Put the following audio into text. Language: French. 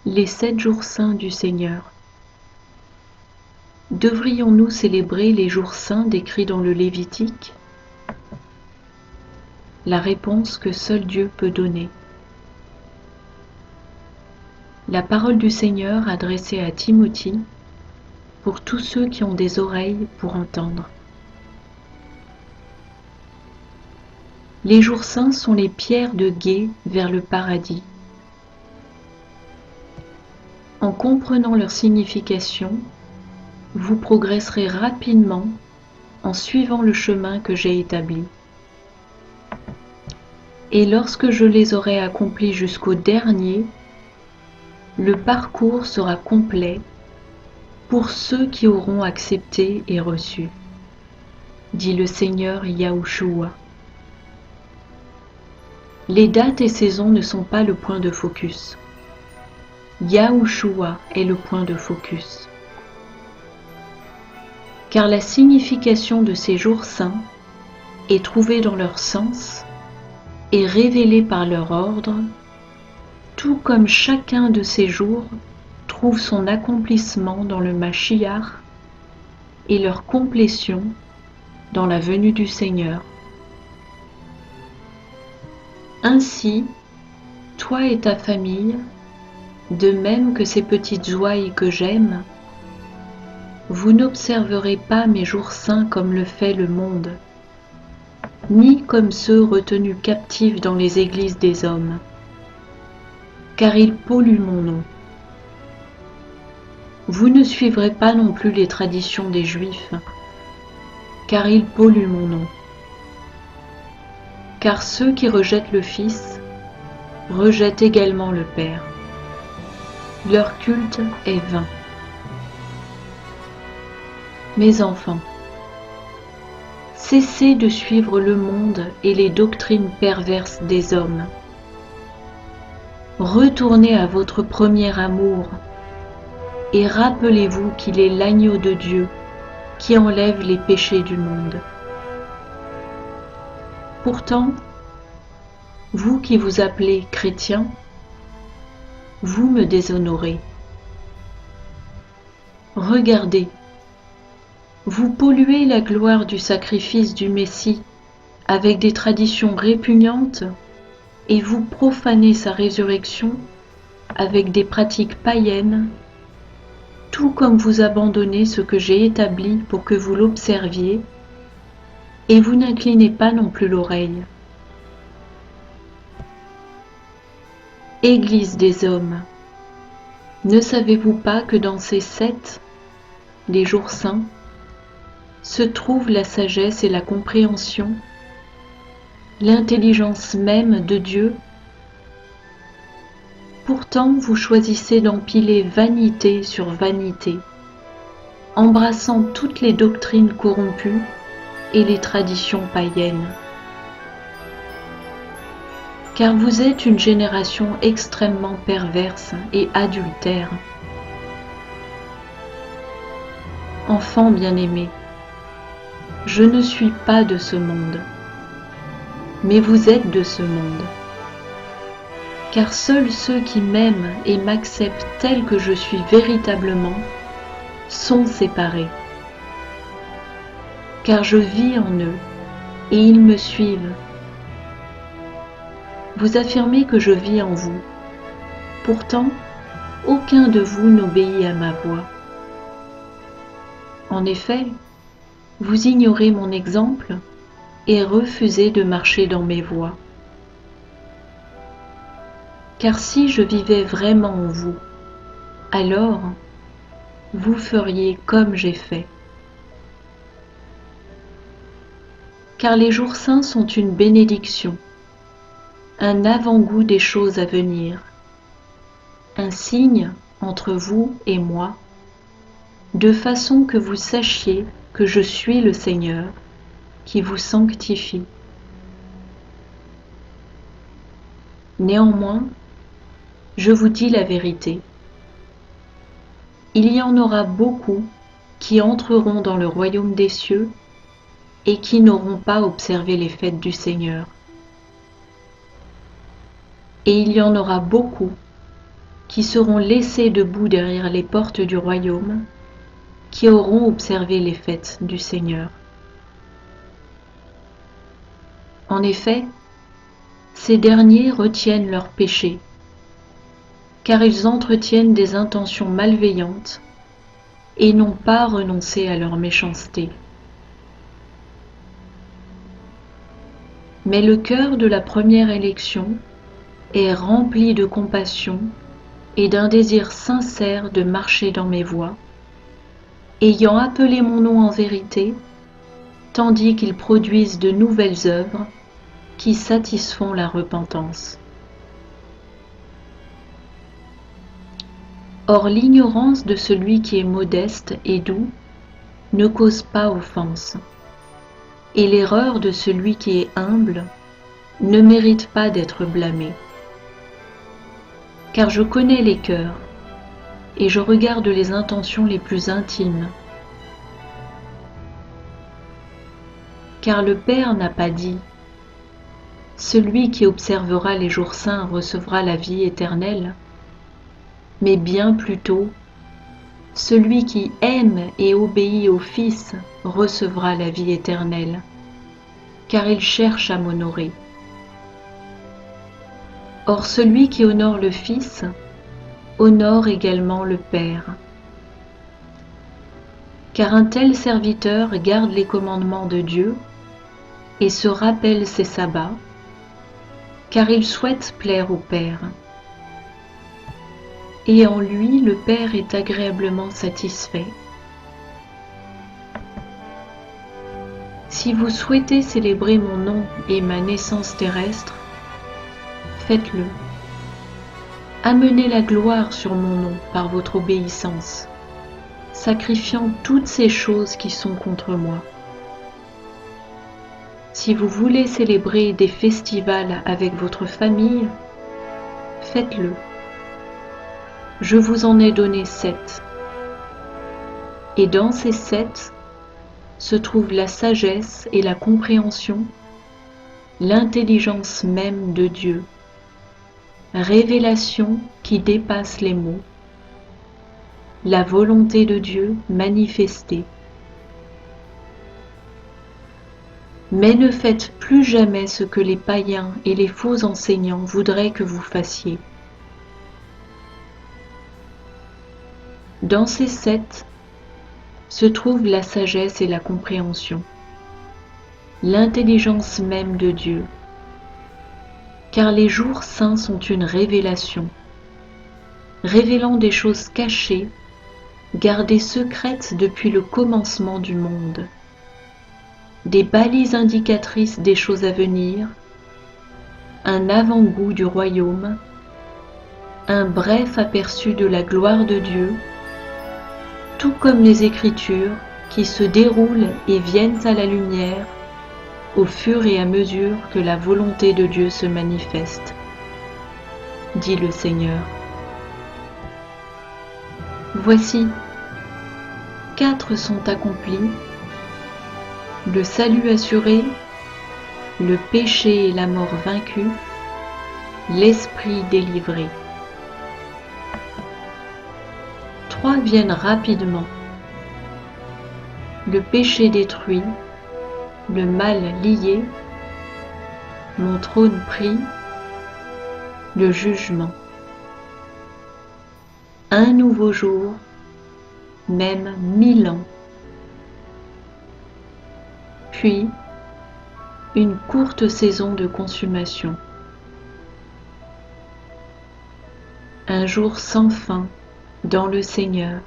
Les 7 jours saints du Seigneur. Devrions-nous célébrer les jours saints décrits dans le Lévitique? La réponse que seul Dieu peut donner. La parole du Seigneur adressée à Timothée pour tous ceux qui ont des oreilles pour entendre. Les jours saints sont les pierres de gué vers le paradis. En comprenant leur signification, vous progresserez rapidement en suivant le chemin que j'ai établi. Et lorsque je les aurai accomplis jusqu'au dernier, le parcours sera complet pour ceux qui auront accepté et reçu, dit le Seigneur Yahushua. Les dates et saisons ne sont pas le point de focus. Yahushua est le point de focus. Car la signification de ces jours saints est trouvée dans leur sens et révélée par leur ordre, tout comme chacun de ces jours trouve son accomplissement dans le Mashiach et leur complétion dans la venue du Seigneur. Ainsi, toi et ta famille, de même que ces petites ouailles que j'aime, vous n'observerez pas mes jours saints comme le fait le monde, ni comme ceux retenus captifs dans les églises des hommes, car ils polluent mon nom. Vous ne suivrez pas non plus les traditions des Juifs, car ils polluent mon nom. Car ceux qui rejettent le Fils rejettent également le Père. Leur culte est vain. Mes enfants, cessez de suivre le monde et les doctrines perverses des hommes. Retournez à votre premier amour et rappelez-vous qu'il est l'agneau de Dieu qui enlève les péchés du monde. Pourtant, vous qui vous appelez chrétiens, vous me déshonorez. Regardez, vous polluez la gloire du sacrifice du Messie avec des traditions répugnantes et vous profanez sa résurrection avec des pratiques païennes, tout comme vous abandonnez ce que j'ai établi pour que vous l'observiez, et vous n'inclinez pas non plus l'oreille. Église des hommes, ne savez-vous pas que dans ces 7, les jours saints, se trouvent la sagesse et la compréhension, l'intelligence même de Dieu? Pourtant, vous choisissez d'empiler vanité sur vanité, embrassant toutes les doctrines corrompues et les traditions païennes. Car vous êtes une génération extrêmement perverse et adultère. Enfants bien-aimés, je ne suis pas de ce monde, mais vous êtes de ce monde. Car seuls ceux qui m'aiment et m'acceptent tel que je suis véritablement sont séparés. Car je vis en eux et ils me suivent. Vous affirmez que je vis en vous. Pourtant, aucun de vous n'obéit à ma voix. En effet, vous ignorez mon exemple et refusez de marcher dans mes voies. Car si je vivais vraiment en vous, alors vous feriez comme j'ai fait. Car les jours saints sont une bénédiction, un avant-goût des choses à venir, un signe entre vous et moi, de façon que vous sachiez que je suis le Seigneur qui vous sanctifie. Néanmoins, je vous dis la vérité. Il y en aura beaucoup qui entreront dans le royaume des cieux et qui n'auront pas observé les fêtes du Seigneur. Et il y en aura beaucoup qui seront laissés debout derrière les portes du royaume, qui auront observé les fêtes du Seigneur. En effet, ces derniers retiennent leurs péchés, car ils entretiennent des intentions malveillantes et n'ont pas renoncé à leur méchanceté. Mais le cœur de la première élection est rempli de compassion et d'un désir sincère de marcher dans mes voies, ayant appelé mon nom en vérité, tandis qu'ils produisent de nouvelles œuvres qui satisfont la repentance. Or l'ignorance de celui qui est modeste et doux ne cause pas offense, et l'erreur de celui qui est humble ne mérite pas d'être blâmée. Car je connais les cœurs, et je regarde les intentions les plus intimes. Car le Père n'a pas dit « Celui qui observera les jours saints recevra la vie éternelle », mais bien plutôt « Celui qui aime et obéit au Fils recevra la vie éternelle », car il cherche à m'honorer. Or celui qui honore le Fils honore également le Père. Car un tel serviteur garde les commandements de Dieu et se rappelle ses sabbats, car il souhaite plaire au Père. Et en lui le Père est agréablement satisfait. Si vous souhaitez célébrer mon nom et ma naissance terrestre, faites-le. Amenez la gloire sur mon nom par votre obéissance, sacrifiant toutes ces choses qui sont contre moi. Si vous voulez célébrer des festivals avec votre famille, faites-le. Je vous en ai donné 7. Et dans ces 7 se trouvent la sagesse et la compréhension, l'intelligence même de Dieu, révélation qui dépasse les mots, la volonté de Dieu manifestée. Mais ne faites plus jamais ce que les païens et les faux enseignants voudraient que vous fassiez. Dans ces 7 se trouvent la sagesse et la compréhension, l'intelligence même de Dieu, car les jours saints sont une révélation, révélant des choses cachées, gardées secrètes depuis le commencement du monde, des balises indicatrices des choses à venir, un avant-goût du royaume, un bref aperçu de la gloire de Dieu, tout comme les Écritures qui se déroulent et viennent à la lumière au fur et à mesure que la volonté de Dieu se manifeste, dit le Seigneur. Voici, 4 sont accomplis, le salut assuré, le péché et la mort vaincus, l'esprit délivré. 3 viennent rapidement, le péché détruit, le mal lié, mon trône pris, le jugement. Un nouveau jour, même 1000 ans. Puis, une courte saison de consommation. Un jour sans fin dans le Seigneur.